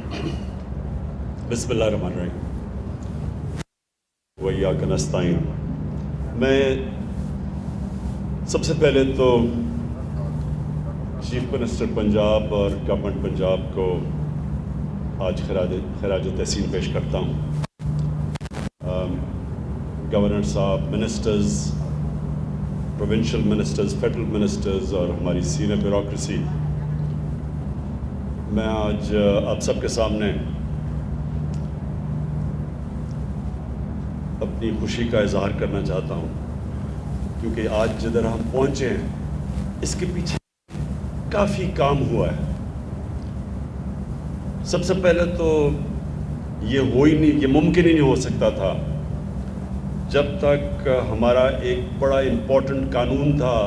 بسم اللہ الرحمن الرحیم وإیاک نستعین۔ میں سب سے پہلے تو چیف منسٹر پنجاب اور گورنمنٹ پنجاب کو آج خراج تحسین پیش کرتا ہوں۔ گورنر صاحب، ministers, provincial ministers, federal ministers اور ہماری سینئر بیوروکریسی، میں آج آپ سب کے سامنے اپنی خوشی کا اظہار کرنا چاہتا ہوں، کیونکہ آج جدھر ہم پہنچے ہیں اس کے پیچھے کافی کام ہوا ہے۔ سب سے پہلے تو یہ ممکن ہی نہیں ہو سکتا تھا جب تک ہمارا ایک بڑا امپورٹنٹ قانون تھا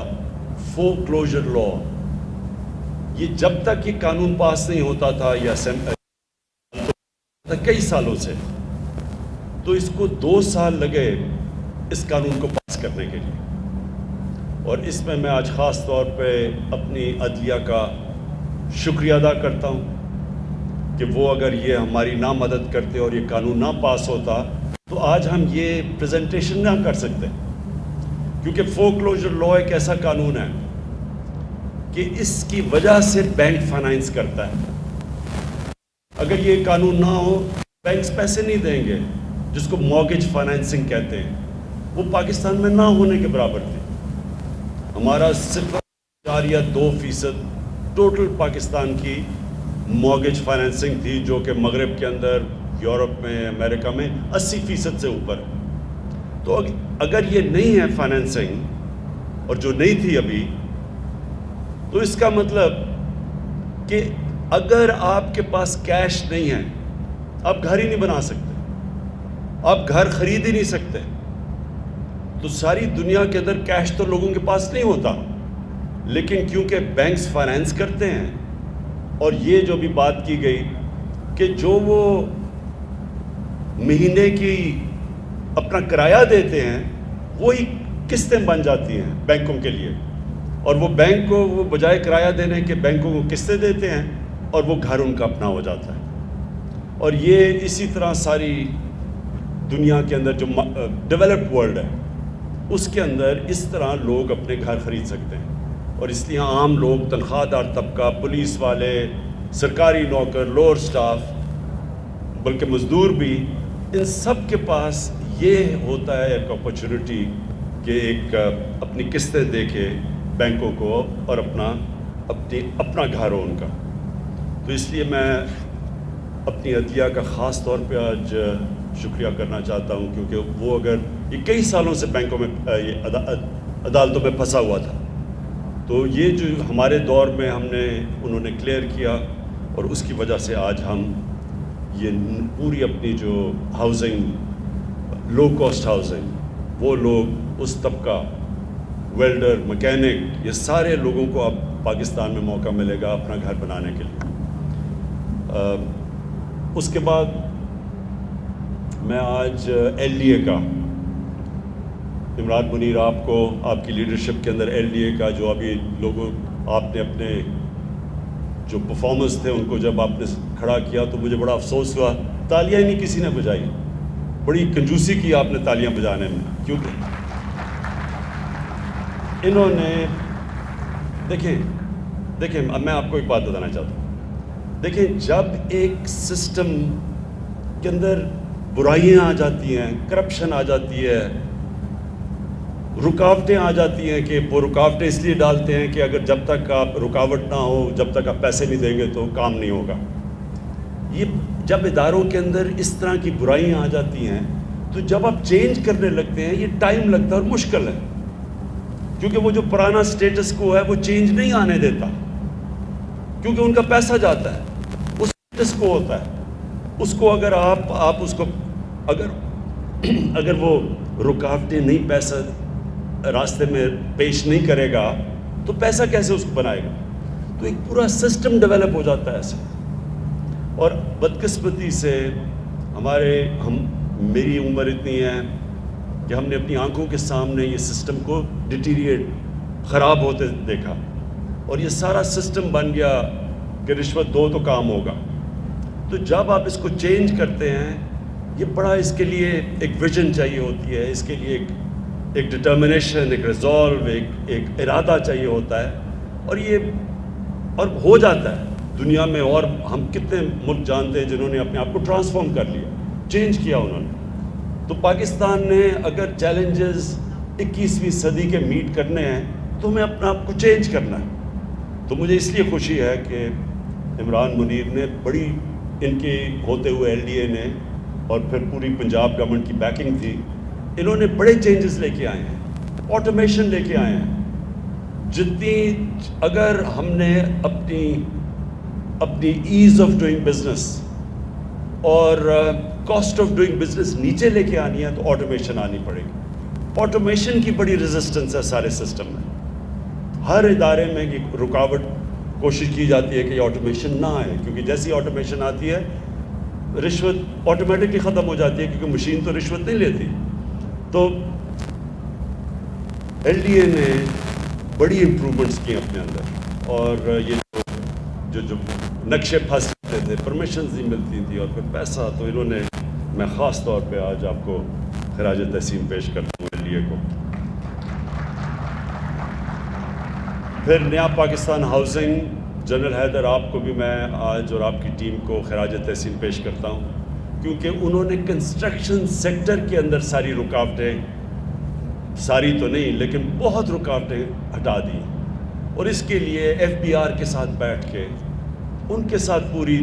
فور کلوجر لا، یہ جب تک یہ قانون پاس نہیں ہوتا تھا کئی سالوں سے، تو اس کو 2 سال لگے اس قانون کو پاس کرنے کے لیے، اور اس میں آج خاص طور پہ اپنی عدلیہ کا شکریہ ادا کرتا ہوں کہ وہ اگر یہ ہماری نہ مدد کرتے اور یہ قانون نہ پاس ہوتا تو آج ہم یہ پریزنٹیشن نہ کر سکتے، کیونکہ فور کلوجر لا ایک ایسا قانون ہے کہ اس کی وجہ سے بینک فائنانس کرتا ہے۔ اگر یہ قانون نہ ہو، بینکس پیسے نہیں دیں گے، جس کو مارگیج فائنانسنگ کہتے ہیں، وہ پاکستان میں نہ ہونے کے برابر تھی۔ ہمارا 0.2% ٹوٹل پاکستان کی مارگیج فائنانسنگ تھی، جو کہ مغرب کے اندر، یورپ میں، امریکہ میں 80% سے اوپر ہے۔ تو اگر یہ نہیں ہے فائنانسنگ، اور جو نہیں تھی ابھی، تو اس کا مطلب کہ اگر آپ کے پاس کیش نہیں ہے، آپ گھر ہی نہیں بنا سکتے، آپ گھر خرید ہی نہیں سکتے۔ تو ساری دنیا کے اندر کیش تو لوگوں کے پاس نہیں ہوتا، لیکن کیونکہ بینکس فائنانس کرتے ہیں، اور یہ جو بھی بات کی گئی کہ جو وہ مہینے کی اپنا کرایہ دیتے ہیں وہی قسطیں بن جاتی ہیں بینکوں کے لیے، اور وہ بینک کو وہ بجائے کرایہ دینے کے بینکوں کو قسطیں دیتے ہیں، اور وہ گھر ان کا اپنا ہو جاتا ہے۔ اور یہ اسی طرح ساری دنیا کے اندر جو ڈیولپڈ ورلڈ ہے اس کے اندر اس طرح لوگ اپنے گھر خرید سکتے ہیں، اور اس لیے عام لوگ، تنخواہ دار طبقہ، پولیس والے، سرکاری نوکر، لوور سٹاف، بلکہ مزدور بھی، ان سب کے پاس یہ ہوتا ہے ایک اپرچونٹی کہ ایک اپنی قسطیں دے کے بینکوں کو، اور اپنا گھر ہو ان کا۔ تو اس لیے میں اپنی عدلیہ کا خاص طور پہ آج شکریہ کرنا چاہتا ہوں، کیونکہ وہ اگر یہ کئی سالوں سے بینکوں میں عدالتوں میں پھنسا ہوا تھا، تو یہ جو ہمارے دور میں انہوں نے کلیئر کیا، اور اس کی وجہ سے آج ہم یہ پوری اپنی جو ہاؤسنگ، لو کاسٹ ہاؤسنگ، وہ لوگ، اس طبقہ، ویلڈر، مکینک، یہ سارے لوگوں کو اب پاکستان میں موقع ملے گا اپنا گھر بنانے کے لیے۔ اس کے بعد میں آج LDA کا، عمران منیر، آپ کو آپ کی لیڈرشپ کے اندر LDA کا جو ابھی آپ نے اپنے جو پرفارمنس تھے ان کو جب آپ نے کھڑا کیا تو مجھے بڑا افسوس ہوا، تالیاں ہی نہیں کسی نے بجائی، بڑی کنجوسی کی آپ نے تالیاں بجانے میں، کیونکہ انہوں نے دیکھیں میں آپ کو ایک بات بتانا چاہتا ہوں۔ دیکھیں، جب ایک سسٹم کے اندر برائیاں آ جاتی ہیں، کرپشن آ جاتی ہے، رکاوٹیں آ جاتی ہیں، کہ وہ رکاوٹیں اس لیے ڈالتے ہیں کہ اگر جب تک آپ رکاوٹ نہ ہو، جب تک آپ پیسے نہیں دیں گے تو کام نہیں ہوگا۔ یہ جب اداروں کے اندر اس طرح کی برائیاں آ جاتی ہیں تو جب آپ چینج کرنے لگتے ہیں یہ ٹائم لگتا ہے اور مشکل ہے، کیونکہ وہ جو پرانا سٹیٹس کو ہے وہ چینج نہیں آنے دیتا، کیونکہ ان کا پیسہ جاتا ہے، وہ سٹیٹس کو ہوتا ہے، اس کو اگر آپ اس کو اگر وہ رکاوٹیں نہیں، پیسہ راستے میں پیش نہیں کرے گا تو پیسہ کیسے اس کو بنائے گا؟ تو ایک پورا سسٹم ڈیولپ ہو جاتا ہے ایسے۔ اور بدقسمتی سے میری عمر اتنی ہے کہ ہم نے اپنی آنکھوں کے سامنے یہ سسٹم کو ڈیٹیریٹ، خراب ہوتے دیکھا، اور یہ سارا سسٹم بن گیا کہ رشوت دو تو کام ہوگا۔ تو جب آپ اس کو چینج کرتے ہیں، یہ بڑا اس کے لیے ایک ویژن چاہیے ہوتی ہے، اس کے لیے ایک ڈٹرمنیشن، ایک ریزولو، ایک ارادہ چاہیے ہوتا ہے، اور ہو جاتا ہے دنیا میں. اور ہم کتنے ملک جانتے ہیں جنہوں نے اپنے آپ کو ٹرانسفارم کر لیا، چینج کیا انہوں نے. تو پاکستان نے اگر چیلنجز 21ویں صدی کے میٹ کرنے ہیں تو ہمیں اپنے آپ کو چینج کرنا ہے. تو مجھے اس لیے خوشی ہے کہ عمران منیر نے بڑی، ان کے ہوتے ہوئے LDA نے اور پھر پوری پنجاب گورنمنٹ کی بیکنگ تھی، انہوں نے بڑے چینجز لے کے آئے ہیں، آٹومیشن لے کے آئے ہیں. اگر ہم نے اپنی ایز آف ڈوئنگ بزنس اور کاسٹ آف ڈوئنگ بزنس نیچے لے کے آنی ہے تو آٹومیشن آنی پڑے گی. آٹومیشن کی بڑی ریزسٹنس ہے سارے سسٹم میں. ہر ادارے میں یہ رکاوٹ کوشش کی جاتی ہے کہ یہ آٹومیشن نہ آئے، کیونکہ جیسی آٹومیشن آتی ہے رشوت آٹومیٹکلی ختم ہو جاتی ہے، کیونکہ مشین تو رشوت نہیں لیتی. تو LDA نے بڑی امپرومنٹس کی اپنے اندر، اور یہ جو نقشے پھنس جاتے تھے، پرمیشنز نہیں ملتی تھی، اور پھر پیسہ، تو انہوں نے، میں خاص طور پہ آج آپ کو خراج تحسین پیش کرتا ہوں LDA کو. پھر نیا پاکستان ہاؤسنگ، جنرل حیدر، آپ کو بھی میں آج اور آپ کی ٹیم کو خراج تحسین پیش کرتا ہوں، کیونکہ انہوں نے کنسٹرکشن سیکٹر کے اندر ساری رکاوٹیں، ساری تو نہیں لیکن بہت رکاوٹیں ہٹا دی. اور اس کے لیے FBR کے ساتھ بیٹھ کے ان کے ساتھ پوری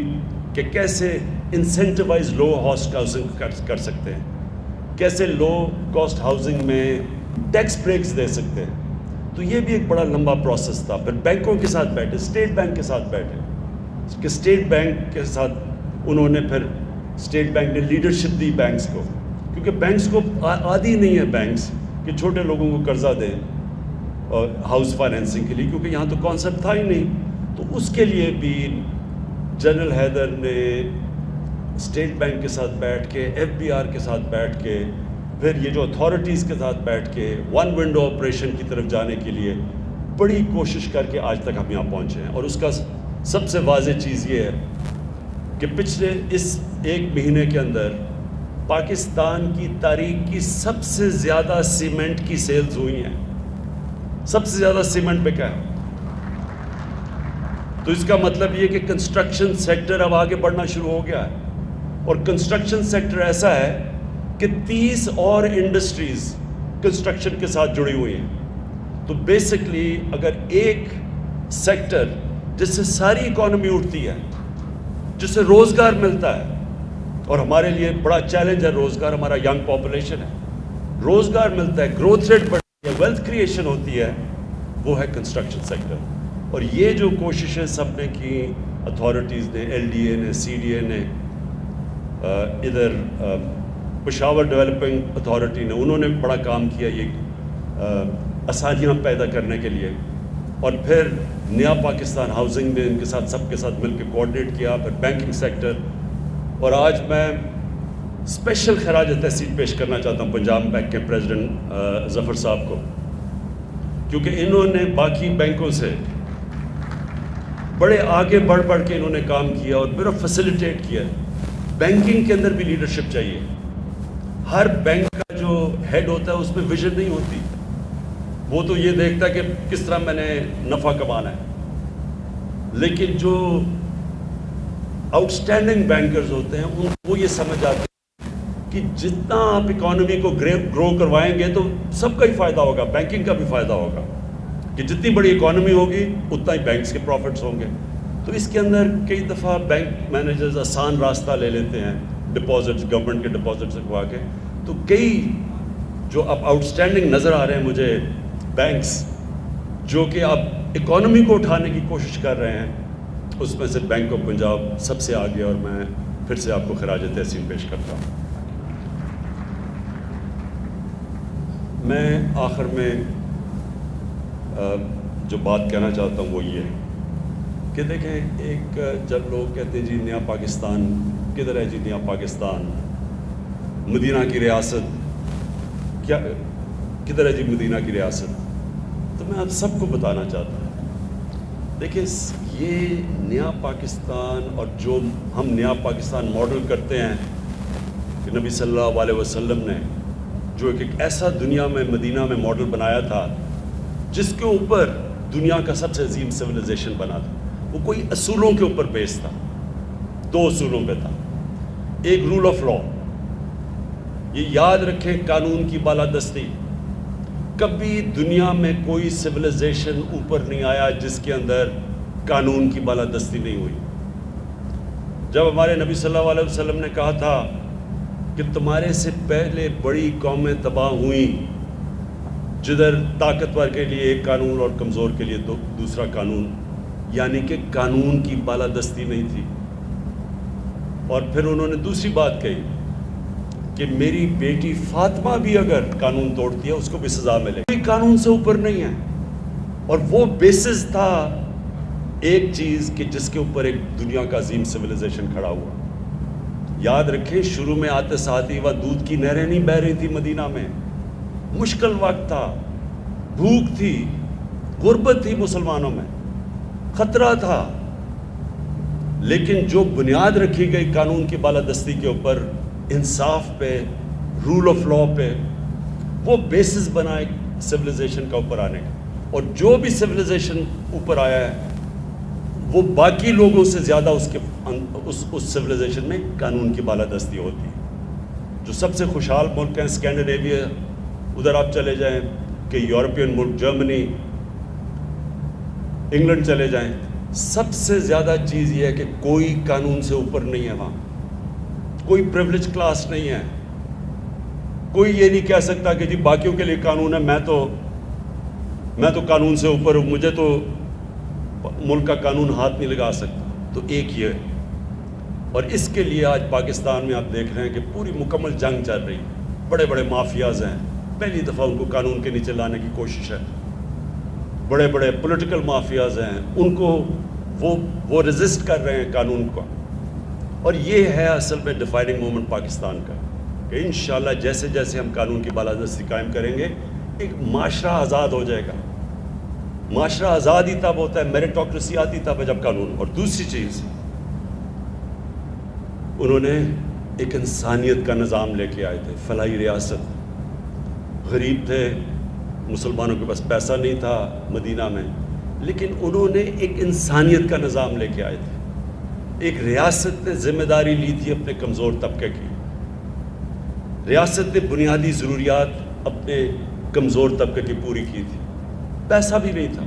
کہ کیسے انسینٹیوائز لو کاسٹ ہاؤسنگ کر سکتے ہیں، کیسے لو کاسٹ ہاؤسنگ میں ٹیکس بریکس دے سکتے ہیں. تو یہ بھی ایک بڑا لمبا پروسیس تھا. پھر بینکوں کے ساتھ بیٹھے، اسٹیٹ بینک کے ساتھ بیٹھے کہ اسٹیٹ بینک کے ساتھ انہوں نے، پھر اسٹیٹ بینک نے لیڈرشپ دی بینکس کو، کیونکہ بینکس کو عادی نہیں ہے بینکس کہ چھوٹے لوگوں کو قرضہ دیں اور ہاؤس فائنینسنگ کے لیے، کیونکہ یہاں تو کانسیپٹ تھا ہی نہیں. تو اس کے لیے بھی جنرل حیدر نے اسٹیٹ بینک کے ساتھ بیٹھ کے، FBR کے ساتھ بیٹھ کے، پھر یہ جو اتھارٹیز کے ساتھ بیٹھ کے ون ونڈو آپریشن کی طرف جانے کے لیے بڑی کوشش کر کے آج تک ہم یہاں پہنچے ہیں. اور اس کا سب سے واضح چیز یہ ہے کہ پچھلے اس 1 مہینے کے اندر پاکستان کی تاریخ کی سب سے زیادہ سیمنٹ کی سیلز ہوئی ہیں. سب سے زیادہ سیمنٹ بکا ہے. تو اس کا مطلب یہ کہ کنسٹرکشن سیکٹر اب آگے بڑھنا شروع ہو گیا ہے. اور کنسٹرکشن سیکٹر ایسا ہے کہ 30 اور انڈسٹریز کنسٹرکشن کے ساتھ جڑی ہوئی ہیں. تو بیسکلی اگر ایک سیکٹر جس سے ساری اکانومی اٹھتی ہے، جس سے روزگار ملتا ہے، اور ہمارے لیے بڑا چیلنج ہے روزگار، ہمارا ینگ پاپولیشن ہے، روزگار ملتا ہے، گروتھ ریٹ بڑھتی ہے، ویلتھ کریشن ہوتی ہے، وہ ہے کنسٹرکشن سیکٹر. اور یہ جو کوششیں سب نے کی، اتھارٹیز نے، LDA نے، CDA نے، ادھر پشاور ڈیولپنگ اتھارٹی نے، انہوں نے بڑا کام کیا یہ آسانیاں پیدا کرنے کے لیے. اور پھر نیا پاکستان ہاؤسنگ نے ان کے ساتھ، سب کے ساتھ مل کے کوآرڈینیٹ کیا. پھر بینکنگ سیکٹر. اور آج میں اسپیشل خراج تحسین پیش کرنا چاہتا ہوں پنجاب بینک کے پریزیڈنٹ ظفر صاحب کو، کیونکہ انہوں نے باقی بینکوں سے بڑے آگے بڑھ کے انہوں نے کام کیا اور پھر فیسیلیٹیٹ کیا. بینکنگ کے اندر بھی لیڈرشپ چاہیے. ہر بینک کا جو ہیڈ ہوتا ہے اس میں ویژن نہیں ہوتی، وہ تو یہ دیکھتا ہے کہ کس طرح میں نے نفع کمانا ہے. لیکن جو آؤٹ اسٹینڈنگ بینکرز ہوتے ہیں ان کو یہ سمجھ آتی ہے کہ جتنا آپ اکانومی کو گرو کروائیں گے تو سب کا ہی فائدہ ہوگا، بینکنگ کا بھی فائدہ ہوگا، کہ جتنی بڑی اکانومی ہوگی اتنا ہی بینکس کے پروفٹس ہوں گے. تو اس کے اندر کئی دفعہ بینک مینیجرز آسان راستہ لے لیتے ہیں، ڈپازٹس، گورنمنٹ کے ڈپازٹس رکھوا کے. تو کئی جو اب آؤٹ اسٹینڈنگ نظر آ رہے ہیں مجھے بینکس، جو کہ اب اکانومی کو اٹھانے کی کوشش کر رہے ہیں، اس میں سے بینک آف پنجاب سب سے آگے. اور میں پھر سے آپ کو خراج تحسین پیش کرتا ہوں. میں آخر میں جو بات کہنا چاہتا ہوں وہ یہ ہے کہ دیکھیں، ایک جب لوگ کہتے ہیں جی نیا پاکستان کدھر ہے، جی نیا پاکستان، مدینہ کی ریاست کیا کدھر ہے جی مدینہ کی ریاست، تو میں آپ سب کو بتانا چاہتا ہوں دیکھیں یہ نیا پاکستان اور جو ہم نیا پاکستان ماڈل کرتے ہیں کہ نبی صلی اللہ علیہ وسلم نے جو ایک ایسا دنیا میں مدینہ میں ماڈل بنایا تھا جس کے اوپر دنیا کا سب سے عظیم سویلائزیشن بنا تھا، وہ کوئی اصولوں کے اوپر بیس تھا، 2 اصولوں پہ تھا۔ ایک رول آف لا، یہ یاد رکھیں قانون کی بالادستی۔ کبھی دنیا میں کوئی سویلائزیشن اوپر نہیں آیا جس کے اندر قانون کی بالادستی نہیں ہوئی۔ جب ہمارے نبی صلی اللہ علیہ وسلم نے کہا تھا کہ تمہارے سے پہلے بڑی قومیں تباہ ہوئیں جدھر طاقتور کے لیے ایک قانون اور کمزور کے لیے دوسرا قانون، یعنی کہ قانون کی بالادستی نہیں تھی۔ اور پھر انہوں نے دوسری بات کہی کہ میری بیٹی فاطمہ بھی اگر قانون توڑتی ہے اس کو بھی سزا ملے، کوئی قانون سے اوپر نہیں ہے۔ اور وہ بیسس تھا ایک چیز کہ جس کے اوپر ایک دنیا کا عظیم سویلائزیشن کھڑا ہوا۔ یاد رکھیں شروع میں آتے ساتھ ہی وہاں دودھ کی نہریں نہیں بہہ رہی تھی مدینہ میں، مشکل وقت تھا، بھوک تھی، غربت تھی مسلمانوں میں، خطرہ تھا، لیکن جو بنیاد رکھی گئی قانون کی بالادستی کے اوپر، انصاف پہ، رول آف لا پہ، وہ بیسس بنا ایک سویلائزیشن کا اوپر آنے کا۔ اور جو بھی سویلائزیشن اوپر آیا ہے وہ باقی لوگوں سے زیادہ اس سویلائزیشن میں قانون کی بالادستی ہوتی ہے۔ جو سب سے خوشحال ملک ہیں اسکینڈینیویا، ادھر آپ چلے جائیں کہ یورپین ملک، جرمنی، انگلینڈ چلے جائیں، سب سے زیادہ چیز یہ ہے کہ کوئی قانون سے اوپر نہیں ہے، وہاں کوئی پریولیج کلاس نہیں ہے، کوئی یہ نہیں کہہ سکتا کہ جی باقیوں کے لیے قانون ہے، میں تو قانون سے اوپر ہوں، مجھے تو ملک کا قانون ہاتھ نہیں لگا سکتا۔ تو ایک یہ ہے، اور اس کے لیے آج پاکستان میں آپ دیکھ رہے ہیں کہ پوری مکمل جنگ چل رہی ہے، بڑے بڑے مافیاز ہیں، پہلی دفعہ ان کو قانون کے نیچے لانے کی کوشش ہے، بڑے بڑے پولیٹیکل مافیاز ہیں، ان کو وہ ریزسٹ کر رہے ہیں قانون کو۔ اور یہ ہے اصل میں ڈیفائننگ مومنٹ پاکستان کا، کہ انشاءاللہ جیسے جیسے ہم قانون کی بالادستی قائم کریں گے ایک معاشرہ آزاد ہو جائے گا۔ معاشرہ آزاد ہی تب ہوتا ہے، میریٹوکریسی آتی تب ہے جب قانون۔ اور دوسری چیز، انہوں نے ایک انسانیت کا نظام لے کے آئے تھے، فلاحی ریاست، غریب تھے، مسلمانوں کے پاس پیسہ نہیں تھا مدینہ میں، لیکن انہوں نے ایک انسانیت کا نظام لے کے آئے تھے۔ ایک ریاست نے ذمہ داری لی تھی اپنے کمزور طبقے کی، ریاست نے بنیادی ضروریات اپنے کمزور طبقے کی پوری کی تھی، پیسہ بھی نہیں تھا۔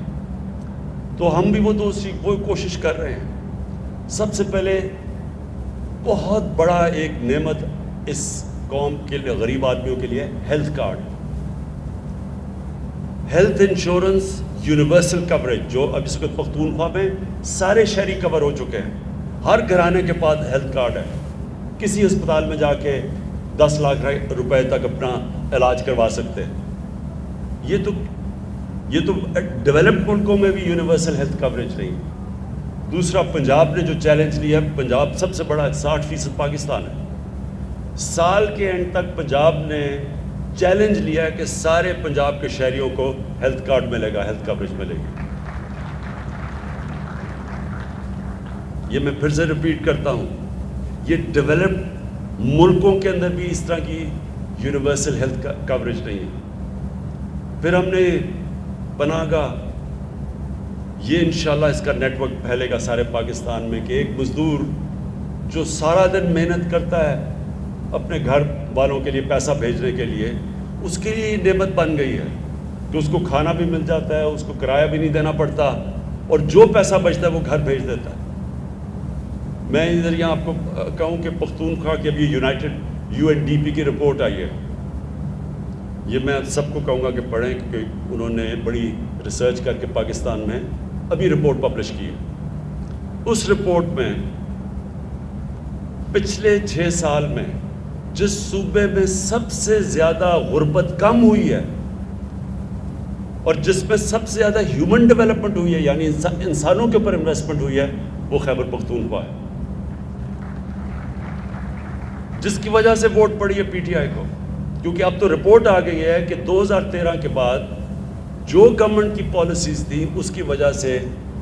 تو ہم بھی وہ کوشش کر رہے ہیں۔ سب سے پہلے بہت بڑا ایک نعمت اس قوم کے لیے، غریب آدمیوں کے لیے، health card, health insurance, universal coverage, جو اب اس وقت پختونخوا میں سارے شہری کور ہو چکے ہیں، ہر گھرانے کے پاس ہیلتھ کارڈ ہے، کسی اسپتال میں جا کے 10 لاکھ روپے تک اپنا علاج کروا سکتے ہیں۔ یہ تو ڈیولپڈ ملکوں میں بھی یونیورسل ہیلتھ کوریج نہیں۔ دوسرا، پنجاب نے جو چیلنج لیا ہے، پنجاب سب سے بڑا 60% پاکستان ہے، سال کے اینڈ تک پنجاب نے چیلنج لیا ہے کہ سارے پنجاب کے شہریوں کو ہیلتھ کارڈ ملے گا، ہیلتھ کوریج ملے گی۔ یہ میں پھر سے ریپیٹ کرتا ہوں، یہ ڈیولپڈ ملکوں کے اندر بھی اس طرح کی یونیورسل ہیلتھ کوریج نہیں ہے۔ پھر ہم نے پناہ گاہ، یہ انشاءاللہ اس کا نیٹ ورک پھیلے گا سارے پاکستان میں، کہ ایک مزدور جو سارا دن محنت کرتا ہے اپنے گھر والوں کے لیے پیسہ بھیجنے کے لیے، اس کے لیے نعمت بن گئی ہے کہ اس کو کھانا بھی مل جاتا ہے، اس کو کرایہ بھی نہیں دینا پڑتا، اور جو پیسہ بچتا ہے وہ گھر بھیج دیتا ہے۔ میں ادھر یہاں آپ کو کہوں کہ پختونخوا کی ابھی یونائٹڈ UNDP کی رپورٹ آئی ہے، یہ میں سب کو کہوں گا کہ پڑھیں، کیونکہ انہوں نے بڑی ریسرچ کر کے پاکستان میں ابھی رپورٹ پبلش کی ہے۔ اس رپورٹ میں پچھلے 6 سال میں جس صوبے میں سب سے زیادہ غربت کم ہوئی ہے اور جس میں سب سے زیادہ ہیومن ڈیولپمنٹ ہوئی ہے، یعنی انسانوں کے اوپر انویسٹمنٹ ہوئی ہے، وہ خیبر پختونخوا ہے، جس کی وجہ سے ووٹ پڑی ہے PTI کو۔ کیونکہ اب تو رپورٹ آ گئی ہے کہ 2013 کے بعد جو گورنمنٹ کی پالیسیز تھی اس کی وجہ سے